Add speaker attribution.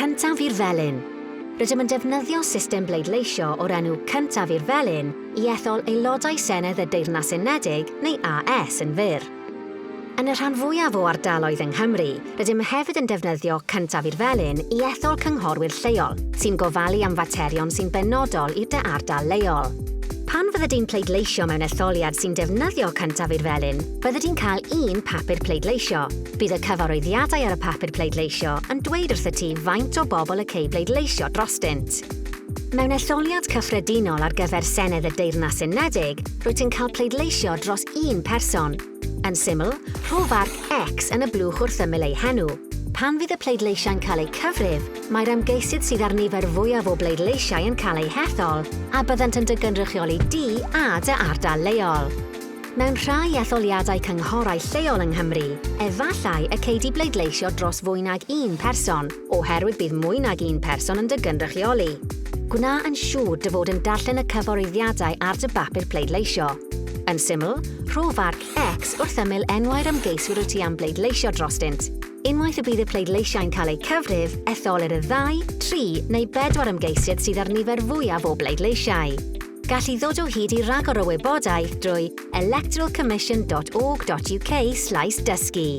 Speaker 1: Cyntaf i'r Felin. Rydym yn defnyddio system bleidleisio o'r enw Cyntaf i'r Felin I ethol aelodau Senedd y Deyrnas Unedig neu AS yn fyr. Yn y rhan fwyaf o ardaloedd yng Nghymru, rydym hefyd yn defnyddio Cyntaf i'r Felin I ethol chynghorwyr lleol, sy'n gofalu am faterion sy'n benodol i'r dy ardal leol. Pan fydde di'n pleidleisio mewn etholiad sy'n defnyddio Cyntaf i'r Felin, bydde di'n cael un papur pleidleisio. Bydd y cyfarwyddiadau ar y papur pleidleisio yn dweud wrth y ti faint o bobl y cei bleidleisio drostynt. Mewn etholiad cyffredinol ar gyfer Senedd y Deyrnas Unedig, rwyt ti'n cael pleidleisio dros un person. Yn syml, rho farc X yn y blwch wrth ymyl ei henw. Pan fydd y pleidleisiau'n cael eu cyfrif, mae'r ymgeisydd sydd ar nifer fwyaf o bleidleisiau yn cael eu hethol a byddant yn dy gynrychioli di a dy ardal leol. Mewn rhai etholiadau cynghorau lleol yng Nghymru, efallai y cei di bleidleisio dros fwy nag un person, oherwydd bydd mwy nag un person yn dy gynrychioli. Gwna yn siŵr dy fod yn darllen y cyfarwyddiadau ar dy bapur pleidleisio. Yn syml, rho farc X wrth ymyl enwau'r ymgeiswyr wyt ti am bleidleisio drostynt. Unwaith y bydd y pleidleisiau'n cael eu cyfrif, etholir y 2, 3 neu 4 ymgeisydd sydd ar nifer fwyaf o bleidleisiau. Gall I ddod o hyd I ragor o wybodaeth drwy electoralcommission.org.uk/dysgu.